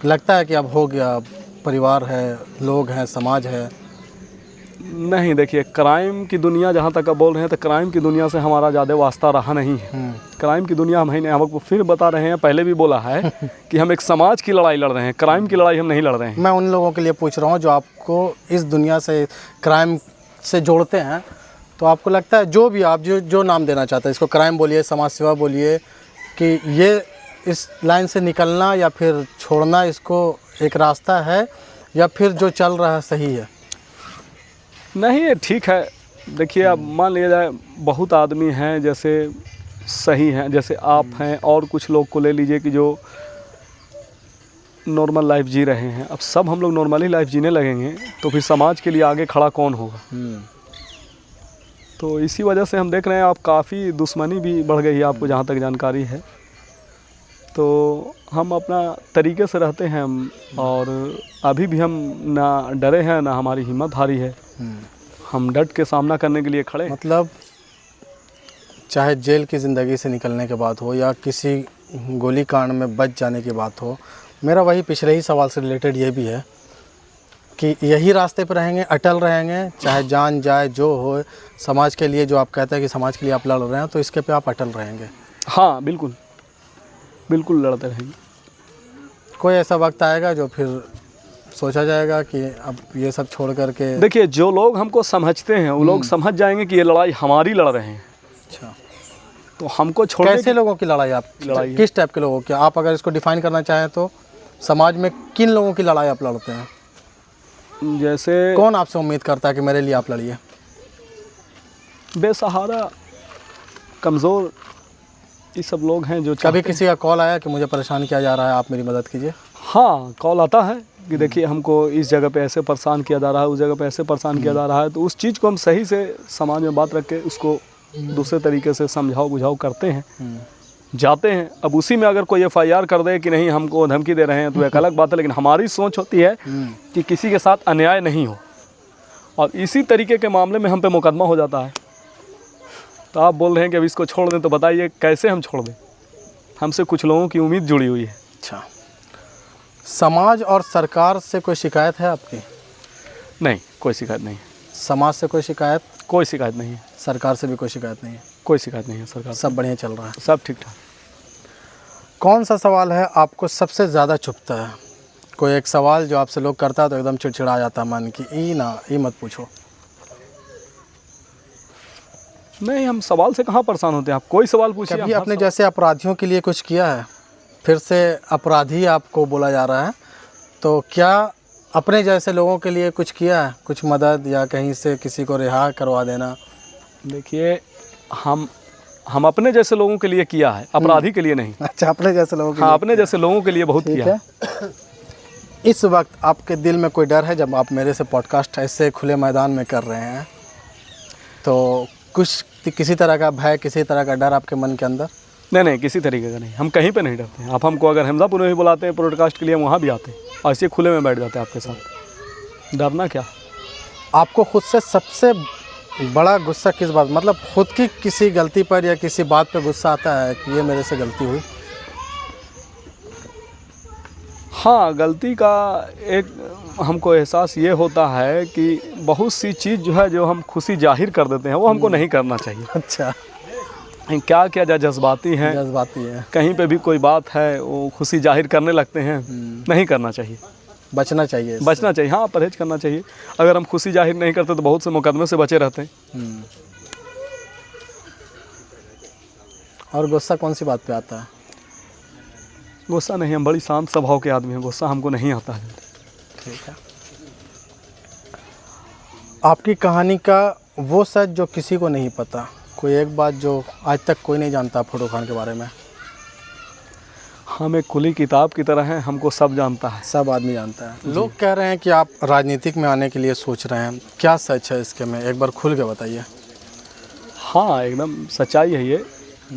लगता है कि अब हो गया, परिवार है, लोग हैं, समाज है? नहीं, देखिए क्राइम की दुनिया जहाँ तक आप बोल रहे हैं तो क्राइम की दुनिया से हमारा ज़्यादा वास्ता रहा नहीं है। क्राइम की दुनिया हम आपको फिर बता रहे हैं, पहले भी बोला है कि हम एक समाज की लड़ाई लड़ रहे हैं, क्राइम की लड़ाई हम नहीं लड़ रहे हैं। मैं उन लोगों के लिए पूछ रहा हूँ जो आपको इस दुनिया से, क्राइम से जोड़ते हैं। तो आपको लगता है जो भी आप जो नाम देना चाहते हैं, इसको क्राइम बोलिए, समाज सेवा बोलिए, कि ये इस लाइन से निकलना या फिर छोड़ना, इसको एक रास्ता है या फिर जो चल रहा है सही है? नहीं, ये ठीक है। देखिए अब मान लिया जाए बहुत आदमी हैं जैसे सही हैं, जैसे आप हैं, और कुछ लोग को ले लीजिए कि जो नॉर्मल लाइफ जी रहे हैं। अब सब हम लोग नॉर्मली लाइफ जीने लगेंगे तो फिर समाज के लिए आगे खड़ा कौन होगा? तो इसी वजह से हम देख रहे हैं आप काफ़ी दुश्मनी भी बढ़ गई है, आपको जहाँ तक जानकारी है। तो हम अपना तरीके से रहते हैं हम, और अभी भी हम ना डरे हैं ना हमारी हिम्मत हारी है। हम डट के सामना करने के लिए खड़े। मतलब चाहे जेल की ज़िंदगी से निकलने के बाद हो या किसी गोली कांड में बच जाने की बात हो, मेरा वही पिछले ही सवाल से रिलेटेड ये भी है कि यही रास्ते पर रहेंगे, अटल रहेंगे, चाहे जान जाए जो हो, समाज के लिए जो आप कहते हैं कि समाज के लिए आप लड़ रहे हैं, तो इसके पे आप अटल रहेंगे? हाँ बिल्कुल, बिल्कुल लड़ते रहेंगे। कोई ऐसा वक्त आएगा जो फिर सोचा जाएगा कि अब ये सब छोड़ करके? देखिए जो लोग हमको समझते हैं वो लोग समझ जाएंगे कि ये लड़ाई हमारी लड़ रहे हैं। अच्छा, तो हमको छोड़ कैसे लोगों की लड़ाई? आप लड़ाई किस टाइप के लोगों की, आप अगर इसको डिफाइन करना चाहें तो समाज में किन लोगों की लड़ाई आप लड़ते हैं? जैसे कौन आपसे उम्मीद करता है कि मेरे लिए आप लड़िए? बेसहारा, कमज़ोर, ये सब लोग हैं जो कभी किसी का कॉल आया कि मुझे परेशान किया जा रहा है, आप मेरी मदद कीजिए? हाँ, कॉल आता है कि देखिए हमको इस जगह पे ऐसे परेशान किया जा रहा है, उस जगह पे ऐसे परेशान किया जा रहा है। तो उस चीज़ को हम सही से समाज में बात रख के उसको दूसरे तरीके से समझाओ बुझाओ करते हैं, जाते हैं। अब उसी में अगर कोई FIR कर दे कि नहीं हमको धमकी दे रहे हैं तो एक अलग बात है, लेकिन हमारी सोच होती है कि किसी के साथ अन्याय नहीं हो, और इसी तरीके के मामले में हम पे मुकदमा हो जाता है। तो आप बोल रहे हैं कि अब इसको छोड़ दें, तो बताइए कैसे हम छोड़ दें? हमसे कुछ लोगों की उम्मीद जुड़ी हुई है। अच्छा, समाज और सरकार से कोई शिकायत है आपकी? नहीं, कोई शिकायत नहीं है। समाज से कोई शिकायत? कोई शिकायत नहीं है। सरकार से भी कोई शिकायत नहीं है? कोई शिकायत नहीं है सरकार से। सब बढ़िया चल रहा है? सब ठीक ठाक। कौन सा सवाल है आपको सबसे ज़्यादा चुभता है? कोई एक सवाल जो आपसे लोग करता है तो एकदम चिड़चिड़ा जाता है मन की, ये मत पूछो। नहीं, हम सवाल से कहाँ परेशान होते हैं, आप कोई सवाल पूछिए। कभी अपने जैसे अपराधियों के लिए कुछ किया है? फिर से अपराधी आपको बोला जा रहा है, तो क्या अपने जैसे लोगों के लिए कुछ किया है, कुछ मदद या कहीं से किसी को रिहा करवा देना? देखिए हम अपने जैसे लोगों के लिए किया है, अपराधी के लिए नहीं। अच्छा, अपने जैसे लोगों के हाँ, लिए। अपने जैसे लोगों के लिए बहुत ठीक किया है। इस वक्त आपके दिल में कोई डर है जब आप मेरे से पॉडकास्ट ऐसे खुले मैदान में कर रहे हैं, तो कुछ किसी तरह का भय, किसी तरह का डर आपके मन के अंदर? नहीं, किसी तरीके का नहीं। हम कहीं पे नहीं डरते हैं। आप हमको अगर हमदापुर में भी बुलाते हैं पॉडकास्ट के लिए, हम वहाँ भी आते हैं, ऐसे खुले में बैठ जाते हैं आपके साथ। डरना क्या? आपको खुद से सबसे बड़ा गुस्सा किस बात, मतलब खुद की किसी गलती पर या किसी बात पे गुस्सा आता है कि ये मेरे से गलती हुई? हाँ, गलती का एक हमको एहसास ये होता है कि बहुत सी चीज़ जो है, जो हम खुशी जाहिर कर देते हैं, वो हमको नहीं करना चाहिए। अच्छा, क्या क्या जज्बाती हैं, जज्बाती है, कहीं पे भी कोई बात है वो खुशी जाहिर करने लगते हैं, नहीं करना चाहिए, बचना चाहिए इससे। बचना चाहिए। हाँ, परहेज करना चाहिए। अगर हम खुशी जाहिर नहीं करते तो बहुत से मुकदमे से बचे रहते हैं। और गुस्सा कौन सी बात पे आता है? गुस्सा नहीं, हम बड़ी शांत स्वभाव के आदमी हैं, गुस्सा हमको नहीं आता है। ठीक है। आपकी कहानी का वो सच जो किसी को नहीं पता, कोई एक बात जो आज तक कोई नहीं जानता फूटू खान के बारे में? हम एक खुली किताब की तरह हैं, हमको सब जानता है। सब आदमी जानता है। लोग कह रहे हैं कि आप राजनीतिक में आने के लिए सोच रहे हैं, क्या सच है इसके में? एक बार खुल के बताइए। हाँ, एकदम सच्चाई है ये।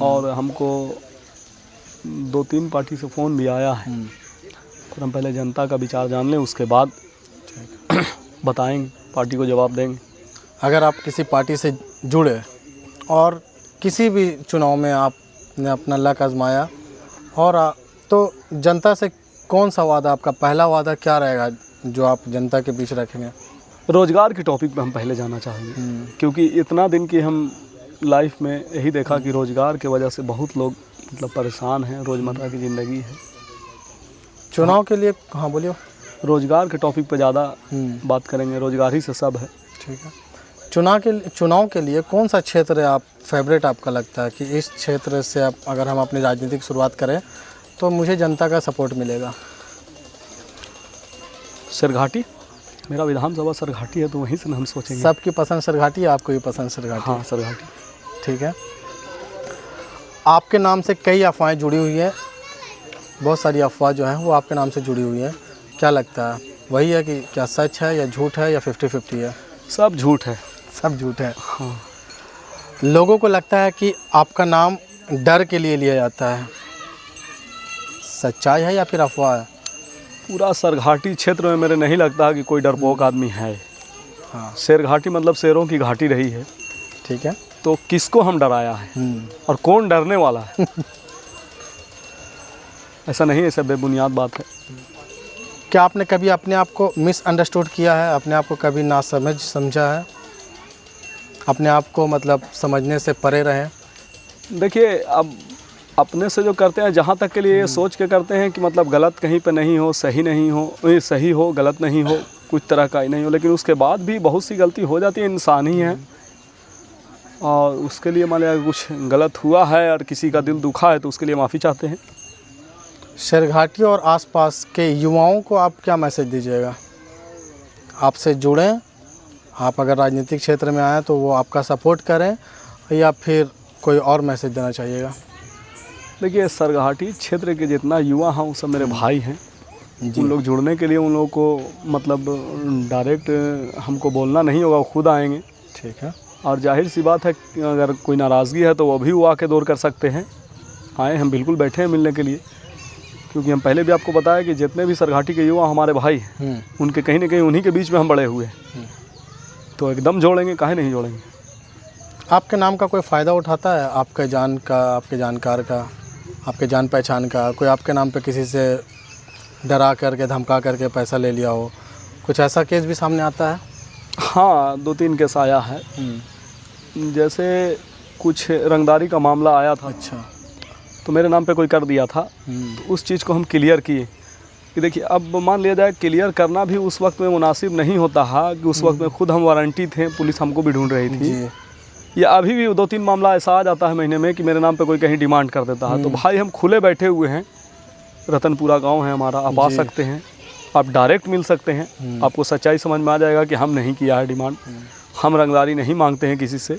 और हमको 2-3 पार्टी से फ़ोन भी आया है, पर हम पहले जनता का विचार जान लें, उसके बाद बताएंगे, पार्टी को जवाब देंगे। अगर आप किसी पार्टी से जुड़े और किसी भी चुनाव में आपने अपना लक आजमाया और तो जनता से कौन सा वादा, आपका पहला वादा क्या रहेगा जो आप जनता के बीच रखेंगे? रोज़गार के टॉपिक पे हम पहले जाना चाहेंगे, क्योंकि इतना दिन की हम लाइफ में यही देखा कि रोज़गार की वजह से बहुत लोग मतलब परेशान हैं, रोज़मर्रा की ज़िंदगी है। चुनाव के लिए, हाँ बोलिए। रोज़गार के टॉपिक पे ज़्यादा बात करेंगे, रोज़गार ही से सब है। ठीक है। चुनाव के लिए कौन सा क्षेत्र है आप फेवरेट आपका लगता है कि इस क्षेत्र से आप, अगर हम अपनी राजनीतिक शुरुआत करें तो मुझे जनता का सपोर्ट मिलेगा? सरघाटी, मेरा विधानसभा सरघाटी है, तो वहीं से हम सोचेंगे। सबकी पसंद सरघाटी है, आपको भी पसंद सरघाटी? हाँ, सरघाटी। ठीक है। आपके नाम से कई अफवाहें जुड़ी हुई है, बहुत सारी अफवाह जो हैं वो आपके नाम से जुड़ी हुई है, क्या लगता है वही है कि क्या सच है या झूठ है या 50-50 है? सब झूठ है। सब झूठ है। हाँ। लोगों को लगता है कि आपका नाम डर के लिए लिया जाता है, सच्चाई है या फिर अफवाह है? पूरा सरघाटी क्षेत्र में मेरे नहीं लगता कि कोई डरपोक आदमी है। हाँ। शेरघाटी मतलब शेरों की घाटी रही है। ठीक है। तो किसको हम डराया है और कौन डरने वाला है? ऐसा नहीं है, सब बेबुनियाद बात है। क्या आपने कभी अपने आप को मिसअंडरस्टूड किया है, अपने आप को कभी नासमझ समझा है, अपने आप को मतलब समझने से परे रहे? देखिए, अब अपने से जो करते हैं, जहाँ तक के लिए ये सोच के करते हैं कि मतलब गलत कहीं पे नहीं हो, सही नहीं हो, ये सही हो, गलत नहीं हो, कुछ तरह का ही नहीं हो, लेकिन उसके बाद भी बहुत सी गलती हो जाती है, इंसान ही है। और उसके लिए मान लिया कुछ गलत हुआ है और किसी का दिल दुखा है तो उसके लिए माफ़ी चाहते हैं। शेरघाटी और आसपास के युवाओं को आप क्या मैसेज दीजिएगा? आपसे जुड़ें, आप अगर राजनीतिक क्षेत्र में आएँ तो वो आपका सपोर्ट करें, या फिर कोई और मैसेज देना चाहिएगा? देखिए, सरघाटी क्षेत्र के जितना युवा हैं वो सब मेरे भाई हैं। उन लोग जुड़ने के लिए उन लोगों को मतलब डायरेक्ट हमको बोलना नहीं होगा, वो खुद आएंगे। ठीक है। और जाहिर सी बात है, अगर कोई नाराज़गी है तो वो भी वो आके दूर कर सकते हैं। आए, हम बिल्कुल बैठे हैं मिलने के लिए, क्योंकि हम पहले भी आपको बताया कि जितने भी सरघाटी के युवा हमारे भाई हैं, उनके कहीं ना कहीं उन्हीं के बीच में हम बड़े हुए हैं। तो एकदम जोड़ेंगे, काहे नहीं जोड़ेंगे। आपके नाम का कोई फ़ायदा उठाता है, आपके जान का, आपके जानकार का, आपके जान पहचान का? कोई आपके नाम पे किसी से डरा करके, धमका करके पैसा ले लिया हो, कुछ ऐसा केस भी सामने आता है? हाँ, 2-3 केस आया है। जैसे कुछ रंगदारी का मामला आया था। अच्छा। तो मेरे नाम पे कोई कर दिया था, तो उस चीज़ को हम क्लियर किए कि देखिए, अब मान लिया जाए क्लियर करना भी उस वक्त में मुनासिब नहीं होता है कि उस वक्त में खुद हम वारंटी थे, पुलिस हमको भी ढूंढ रही थी। या अभी भी 2-3 मामला ऐसा आ जाता है महीने में कि मेरे नाम पे कोई कहीं डिमांड कर देता है। तो भाई, हम खुले बैठे हुए हैं, रतनपुरा गांव है हमारा, आप आ सकते हैं। आप डायरेक्ट मिल सकते हैं, आपको सच्चाई समझ में आ जाएगा कि हम नहीं किया है डिमांड, हम रंगदारी नहीं मांगते हैं किसी से।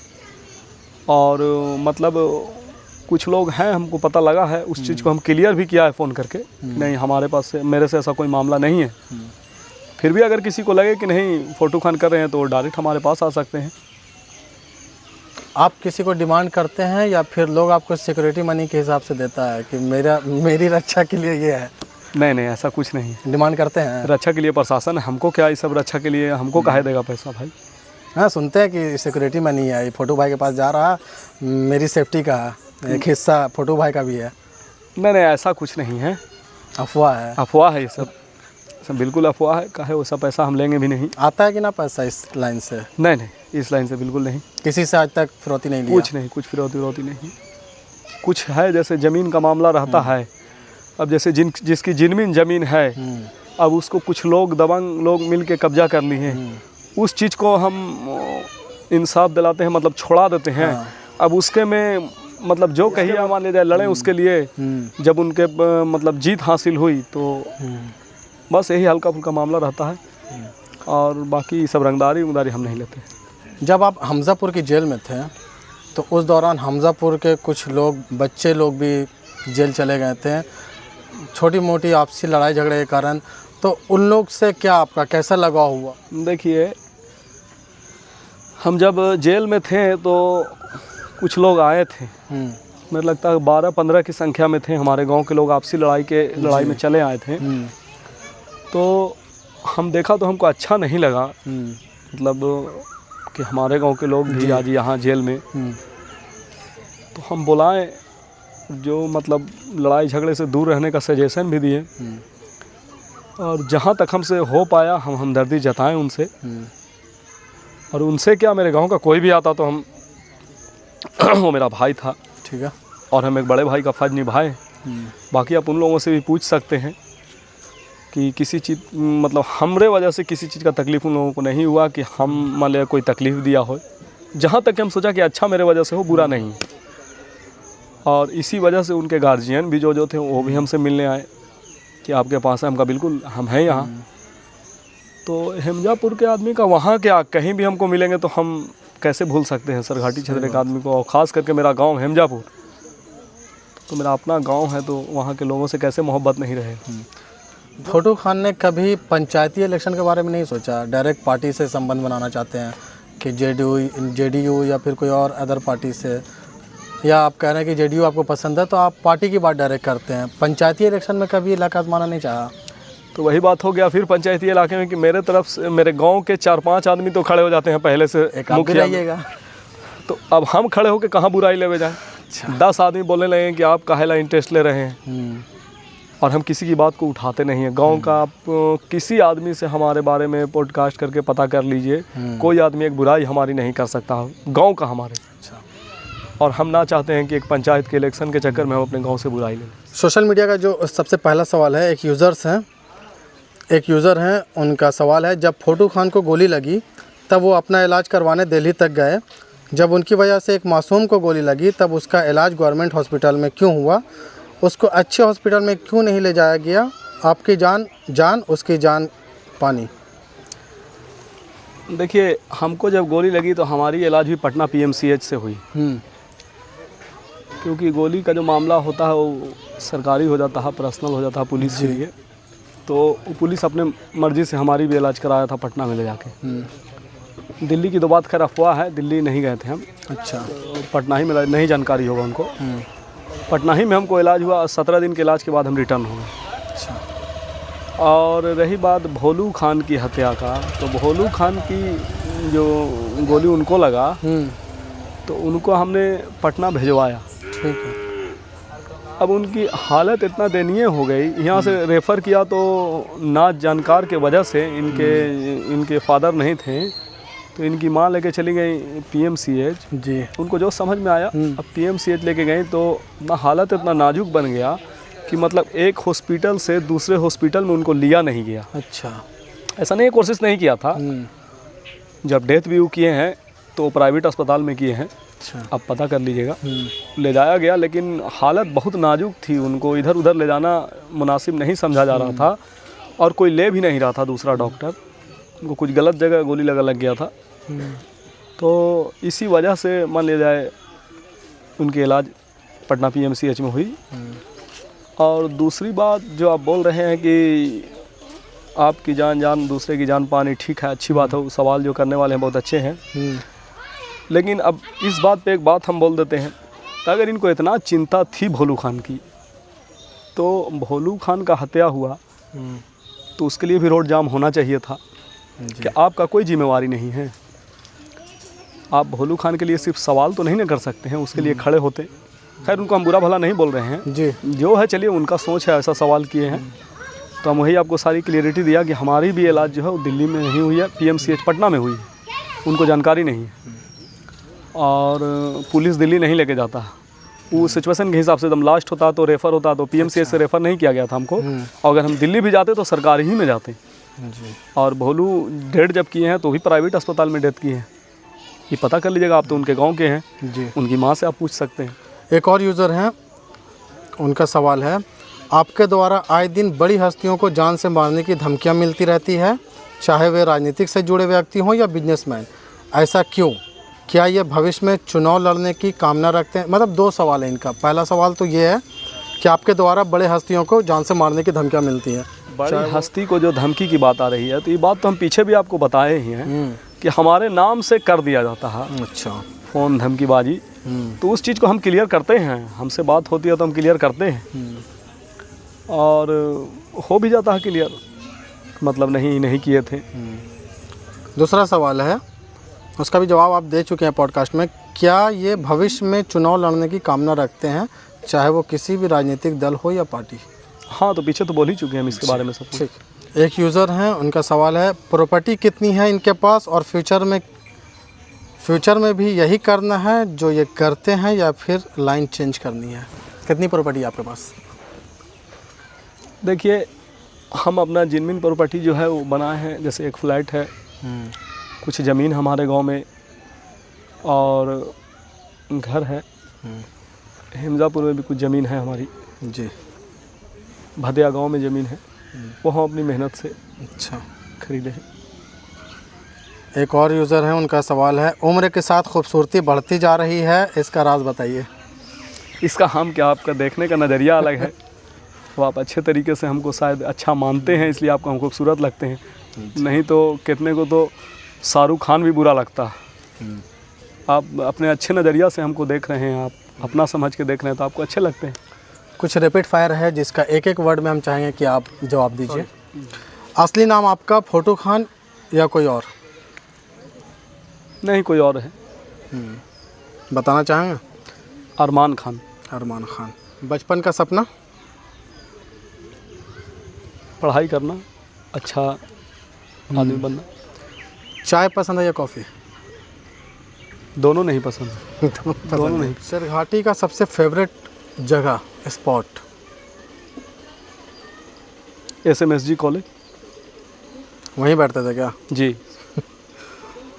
और मतलब कुछ लोग हैं, हमको पता लगा है, उस चीज़ को हम क्लियर भी किया है फ़ोन करके, नहीं हमारे पास से मेरे से ऐसा कोई मामला नहीं है। फिर भी अगर किसी को लगे कि नहीं फ़ोटो खान कर रहे हैं तो डायरेक्ट हमारे पास आ सकते हैं। आप किसी को डिमांड करते हैं या फिर लोग आपको सिक्योरिटी मनी के हिसाब से देता है कि मेरी रक्षा के लिए ये है? नहीं, ऐसा कुछ नहीं है। डिमांड करते हैं? रक्षा के लिए प्रशासन है, हमको क्या ये सब रक्षा के लिए हमको काहे देगा पैसा भाई? हाँ, सुनते हैं कि सिक्योरिटी मनी है, फोटो भाई के पास जा रहा, मेरी सेफ्टी का एक हिस्सा फोटो भाई का भी है। नहीं, ऐसा कुछ नहीं है, अफवाह है। अफवाह है ये सब बिल्कुल अफवाह है। काहे वैसा पैसा हम लेंगे भी नहीं। आता है कि ना पैसा इस लाइन से? नहीं, इस लाइन से बिल्कुल नहीं। किसी से आज तक फिरौती नहीं लिया? कुछ नहीं, कुछ फिरौती नहीं। कुछ है जैसे ज़मीन का मामला रहता है, अब जैसे जिसकी ज़मीन है, अब उसको कुछ लोग दबंग लोग मिल के कब्जा कर लिए हैं, उस चीज़ को हम इंसाफ दिलाते हैं, मतलब छोड़ा देते हैं। अब उसके में मतलब जो कहिए मान ले जाए लड़ें उसके लिए, जब उनके मतलब जीत हासिल हुई तो बस यही हल्का फुल्का मामला रहता है, और बाकी सब रंगदारी हम नहीं लेते। जब आप हमज़ापुर की जेल में थे तो उस दौरान हमज़ापुर के कुछ लोग, बच्चे लोग भी जेल चले गए थे छोटी मोटी आपसी लड़ाई झगड़े के कारण, तो उन लोग से क्या आपका कैसा लगाव हुआ? देखिए, हम जब जेल में थे तो कुछ लोग आए थे, मुझे लगता है 12-15 की संख्या में थे, हमारे गांव के लोग आपसी लड़ाई में चले आए थे। तो हम देखा तो हमको अच्छा नहीं लगा, मतलब कि हमारे गांव के लोग भी आज यहाँ जेल में। तो हम बुलाए, जो मतलब लड़ाई झगड़े से दूर रहने का सजेशन भी दिए, और जहाँ तक हमसे हो पाया हम हमदर्दी जताएं उनसे। और उनसे क्या, मेरे गांव का कोई भी आता तो हम वो मेरा भाई था, ठीक है, और हम एक बड़े भाई का फ़र्ज निभाए। बाकी आप उन लोगों से भी पूछ सकते हैं कि किसी चीज़ मतलब हमरे वजह से किसी चीज़ का तकलीफ़ उन लोगों को नहीं हुआ कि हम मान लिया कोई तकलीफ़ दिया हो। जहाँ तक हम सोचा कि अच्छा मेरे वजह से हो, बुरा नहीं। और इसी वजह से उनके गार्जियन भी जो थे वो भी हमसे मिलने आए कि आपके पास है। हमका बिल्कुल, हम हैं यहाँ। तो हमज़ापुर के आदमी का वहाँ क्या, कहीं भी हमको मिलेंगे तो हम कैसे भूल सकते हैं सरघाटी क्षेत्र के आदमी को, और ख़ास करके मेरा गांव हमज़ापुर तो मेरा अपना गांव है, तो वहाँ के लोगों से कैसे मोहब्बत नहीं रहे। फोटो खान ने कभी पंचायती इलेक्शन के बारे में नहीं सोचा? डायरेक्ट पार्टी से संबंध बनाना चाहते हैं कि जेडीयू या फिर कोई और अदर पार्टी से, या आप कह रहे हैं कि जेडीयू आपको पसंद है तो आप पार्टी की बात डायरेक्ट करते हैं, पंचायती इलेक्शन में कभी इलाका आजमाना नहीं चाहा? तो वही बात हो गया फिर पंचायती इलाके में कि मेरे तरफ से मेरे गांव के 4-5 आदमी तो खड़े हो जाते हैं पहले से, एक आप भी रहिएगा। तो अब हम खड़े होकर कहाँ बुराई ले जाएं? 10 आदमी बोलने लगे कि आप काहेला इंटरेस्ट ले रहे हैं, और हम किसी की बात को उठाते नहीं हैं। गांव का आप किसी आदमी से हमारे बारे में पॉडकास्ट करके पता कर लीजिए, कोई आदमी एक बुराई हमारी नहीं कर सकता गांव का हमारे। और हम ना चाहते हैं कि एक पंचायत के इलेक्शन के चक्कर में हम अपने गांव से बुराई लें। सोशल मीडिया का जो सबसे पहला सवाल है, एक यूज़र हैं, उनका सवाल है, जब फोटो खान को गोली लगी तब वो अपना इलाज करवाने दिल्ली तक गए, जब उनकी वजह से एक मासूम को गोली लगी तब उसका इलाज गवर्नमेंट हॉस्पिटल में क्यों हुआ? उसको अच्छे हॉस्पिटल में क्यों नहीं ले जाया गया? आपकी जान उसकी जान पानी। देखिए, हमको जब गोली लगी तो हमारी इलाज भी पटना PMCH से हुई, क्योंकि गोली का जो मामला होता है वो सरकारी हो जाता है, पर्सनल हो जाता है पुलिस के लिए। तो पुलिस अपने मर्ज़ी से हमारी भी इलाज कराया था पटना में ले जाके। दिल्ली की तो बात खैर अफवाह है, दिल्ली नहीं गए थे हम। अच्छा, तो पटना ही में नहीं जानकारी होगा उनको। पटना ही में हमको इलाज हुआ, 17 दिन के इलाज के बाद हम रिटर्न हो गए। अच्छा। और रही बात भोलू खान की हत्या का, तो भोलू खान की जो गोली उनको लगा तो उनको हमने पटना भिजवाया। ठीक है। अब उनकी हालत इतना दयनीय हो गई, यहाँ से रेफ़र किया तो ना जानकार के वजह से, इनके फादर नहीं थे तो इनकी माँ लेके चली गई PMCH जी। उनको जो समझ में आया, अब PMCH लेके गई तो ना हालत इतना नाजुक बन गया कि मतलब एक हॉस्पिटल से दूसरे हॉस्पिटल में उनको लिया नहीं गया। अच्छा, ऐसा नहीं, कोशिश नहीं किया था। जब डेथ भी वो किए हैं तो प्राइवेट अस्पताल में किए हैं। अच्छा, आप पता कर लीजिएगा। ले जाया गया, लेकिन हालत बहुत नाजुक थी, उनको इधर उधर ले जाना मुनासिब नहीं समझा जा रहा था। और कोई ले भी नहीं रहा था दूसरा डॉक्टर, उनको कुछ गलत जगह गोली लग गया था। तो इसी वजह से मान लिया जाए उनकी इलाज पटना PMCH में हुई। और दूसरी बात जो आप बोल रहे हैं कि आपकी जान दूसरे की जान पानी, ठीक है, अच्छी बात है, वो सवाल जो करने वाले हैं बहुत अच्छे हैं। लेकिन अब इस बात पे एक बात हम बोल देते हैं, अगर इनको इतना चिंता थी भोलू खान की, तो भोलू खान का हत्या हुआ तो उसके लिए भी रोड जाम होना चाहिए था कि आपका कोई जिम्मेवारी नहीं है। आप भोलू खान के लिए सिर्फ सवाल तो नहीं ना कर सकते हैं, उसके लिए खड़े होते। खैर उनको हम बुरा भला नहीं बोल रहे हैं जी, जो है चलिए उनका सोच है, ऐसा सवाल किए हैं तो हम वही आपको सारी क्लियरिटी दिया कि हमारी भी इलाज जो है वो दिल्ली में नहीं हुई है, PMCH पटना में हुई है, उनको जानकारी नहीं है। और पुलिस दिल्ली नहीं लेके जाता, वो सिचुएशन के हिसाब से एकदम लास्ट होता तो रेफ़र होता, तो PMCH से रेफ़र नहीं किया गया था हमको। और अगर हम दिल्ली भी जाते तो सरकारी ही में जाते। जी। और भोलू डेथ जब किए हैं तो भी प्राइवेट अस्पताल में डेथ की है, ये पता कर लीजिएगा, आप तो उनके गांव के हैं जी। उनकी माँ से आप पूछ सकते हैं। एक और यूज़र हैं, उनका सवाल है, आपके द्वारा आए दिन बड़ी हस्तियों को जान से मारने की धमकियां मिलती रहती है, चाहे वे राजनीतिक से जुड़े व्यक्ति हों या बिजनेसमैन, ऐसा क्यों? क्या ये भविष्य में चुनाव लड़ने की कामना रखते हैं? मतलब दो सवाल है इनका। पहला सवाल तो ये है कि आपके द्वारा बड़े हस्तियों को जान से मारने की धमकियाँ मिलती हैं। बड़ी हस्ती को जो धमकी की बात आ रही है, तो ये बात तो हम पीछे भी आपको बताए ही हैं कि हमारे नाम से कर दिया जाता है अच्छा, फ़ोन धमकीबाजी। तो उस चीज़ को हम क्लियर करते हैं, हमसे बात होती है तो हम क्लियर करते हैं और हो भी जाता है क्लियर, मतलब नहीं किए थे। दूसरा सवाल है, उसका भी जवाब आप दे चुके हैं पॉडकास्ट में, क्या ये भविष्य में चुनाव लड़ने की कामना रखते हैं, चाहे वो किसी भी राजनीतिक दल हो या पार्टी? हाँ, तो पीछे तो बोल ही चुके हैं हम इसके बारे में सब। ठीक। एक यूज़र हैं, उनका सवाल है, प्रॉपर्टी कितनी है इनके पास और फ्यूचर में भी यही करना है जो ये करते हैं या फिर लाइन चेंज करनी है? कितनी प्रॉपर्टी है आपके पास? देखिए, हम अपना जिनमिन प्रॉपर्टी जो है वो बनाए हैं, जैसे एक फ्लैट है, कुछ ज़मीन हमारे गांव में और घर है, हिमजापुर में भी कुछ ज़मीन है हमारी जी, भदिया गांव में ज़मीन है, वो हम अपनी मेहनत से अच्छा। खरीदे हैं। एक और यूज़र हैं, उनका सवाल है, उम्र के साथ खूबसूरती बढ़ती जा रही है, इसका राज बताइए। इसका हम क्या, आपका देखने का नज़रिया अलग है, वो आप अच्छे तरीके से हमको शायद अच्छा मानते हैं इसलिए आपको हम खूबसूरत लगते हैं, नहीं तो कितने को तो शाहरुख खान भी बुरा लगता। आप अपने अच्छे नज़रिया से हमको देख रहे हैं, आप अपना समझ के देख रहे हैं तो आपको अच्छे लगते हैं। कुछ रैपिड फायर है जिसका एक एक वर्ड में हम चाहेंगे कि आप जवाब दीजिए। असली नाम आपका फोटो खान या कोई और? नहीं, कोई और है। बताना चाहेंगे? अरमान खान। अरमान खान। बचपन का सपना? पढ़ाई करना, अच्छा आदमी बनना। चाय पसंद है या कॉफ़ी? दोनों नहीं पसंद। दोनों नहीं। सरघाटी का सबसे फेवरेट जगह, स्पॉट? SMSG college. वहीं बैठते थे क्या? जी।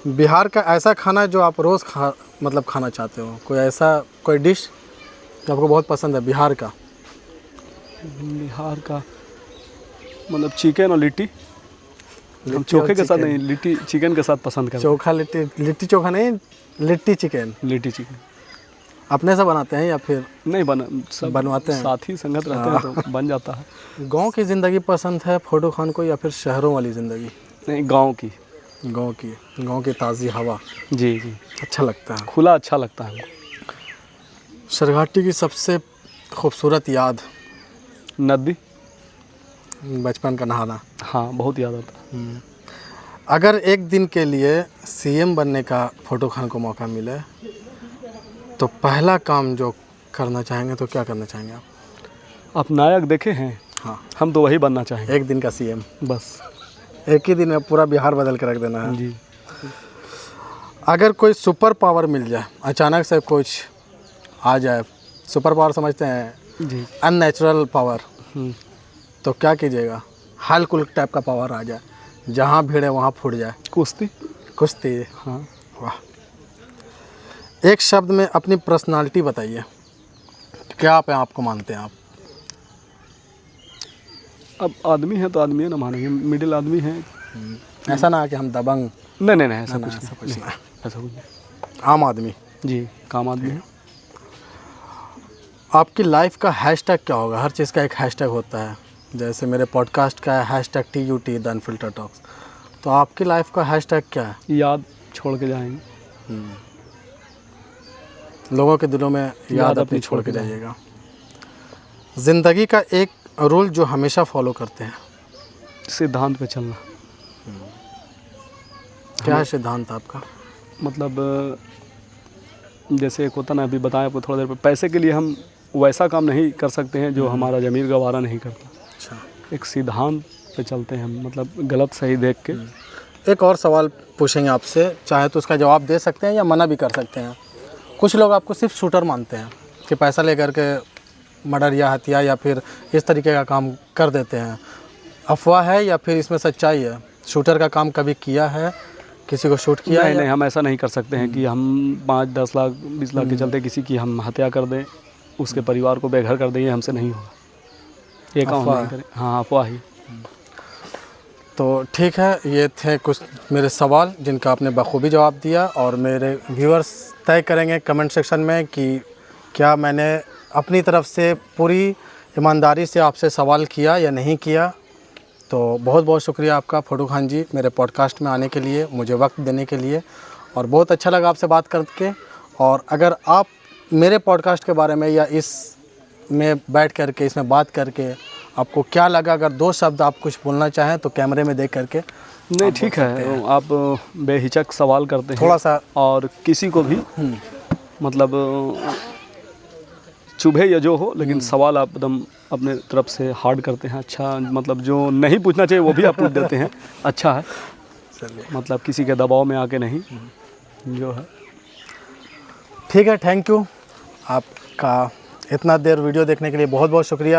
बिहार का ऐसा खाना जो आप रोज़ खाना चाहते हो, कोई ऐसा कोई डिश जो आपको बहुत पसंद है बिहार का? बिहार का मतलब चिकन और लिट्टी। हम चोखे के साथ नहीं, लिट्टी चिकन के साथ पसंद करते हैं। चोखा लिट्टी चोखा नहीं, लिट्टी चिकन। लिट्टी चिकन अपने से बनाते हैं या फिर? नहीं, सब बनवाते हैं, साथी संगत रहते हैं तो बन जाता है। गांव की ज़िंदगी पसंद है फोटो खान को या फिर शहरों वाली ज़िंदगी? नहीं, गांव की ताज़ी हवा। जी, अच्छा लगता है, खुला अच्छा लगता है हमको। सरघाटी की सबसे खूबसूरत याद? नदी, बचपन का नहाना। हाँ, बहुत याद आता है। अगर एक दिन के लिए CM बनने का फोटो खान को मौका मिले तो पहला काम जो करना चाहेंगे तो क्या करना चाहेंगे आप? नायक देखे हैं? हाँ, हम तो वही बनना चाहेंगे। एक दिन का CM, बस एक ही दिन में पूरा बिहार बदल के रख देना है। जी। अगर कोई सुपर पावर मिल जाए, अचानक से कुछ आ जाए, सुपर पावर समझते हैं जी, अननेचुरल पावर, तो क्या कीजिएगा? हल्क टाइप का पावर आ जाए, जहाँ भीड़ है वहाँ फूट जाए। कुश्ती। हाँ। वाह। एक शब्द में अपनी पर्सनालिटी बताइए, क्या आप आपको मानते हैं आप? अब आदमी है तो आदमी है ना मानेंगे, मिडिल आदमी है। ऐसा ना कि हम दबंग, नहीं नहीं नहीं, ऐसा ना, कुछ ऐसा नहीं, कुछ ना, ऐसा कुछ नहीं। आम आदमी। जी, काम आदमी है। आपकी लाइफ का हैशटैग क्या होगा? हर चीज़ का एक हैशटैग होता है, जैसे मेरे पॉडकास्ट का है #TUT द अनफिल्टर टॉक्स, तो आपकी लाइफ का हैशटैग क्या है? याद छोड़ के जाएंगे। लोगों के दिलों में याद अपनी छोड़ के जाइएगा। ज़िंदगी का एक रूल जो हमेशा फॉलो करते हैं? सिद्धांत पे चलना। क्या है सिद्धांत आपका? मतलब जैसे एक होता ना, अभी बताया आपको थोड़ा देर पर, पैसे के लिए हम वैसा काम नहीं कर सकते हैं जो हमारा ज़मीर गवारा नहीं करता। अच्छा, एक सिद्धांत पे चलते हैं हम, मतलब गलत सही देख के। एक और सवाल पूछेंगे आपसे, चाहे तो उसका जवाब दे सकते हैं या मना भी कर सकते हैं। कुछ लोग आपको सिर्फ शूटर मानते हैं कि पैसा लेकर के मर्डर या हत्या या फिर इस तरीके का काम कर देते हैं, अफवाह है या फिर इसमें सच्चाई है? शूटर का काम कभी किया है, किसी को शूट किया नहीं है? नहीं, हम ऐसा नहीं कर सकते हैं कि हम 5-10 लाख 20 लाख के चलते किसी की हम हत्या कर दें, उसके परिवार को बेघर कर दें, ये हमसे नहीं होगा। ये काम हम नहीं करें। हाँ, अफवाह ही। तो ठीक है, ये थे कुछ मेरे सवाल जिनका आपने बखूबी जवाब दिया, और मेरे व्यूअर्स तय करेंगे कमेंट सेक्शन में कि क्या मैंने अपनी तरफ से पूरी ईमानदारी से आपसे सवाल किया या नहीं किया। तो बहुत बहुत शुक्रिया आपका फोटू खान जी, मेरे पॉडकास्ट में आने के लिए, मुझे वक्त देने के लिए, और बहुत अच्छा लगा आपसे बात करके। और अगर आप मेरे पॉडकास्ट के बारे में या इस में बैठ करके, इसमें बात करके आपको क्या लगा, अगर 2 शब्द आप कुछ बोलना चाहें तो कैमरे में देख करके। नहीं, ठीक है, आप बेहिचक सवाल करते हैं थोड़ा सा, और किसी को भी मतलब चुभे या जो हो, लेकिन सवाल आप एकदम अपने तरफ से हार्ड करते हैं। अच्छा, मतलब जो नहीं पूछना चाहिए वो भी आप पूछ देते हैं। अच्छा है, मतलब किसी के दबाव में आके नहीं, जो है। ठीक है, थैंक यू। आपका इतना देर वीडियो देखने के लिए बहुत बहुत शुक्रिया।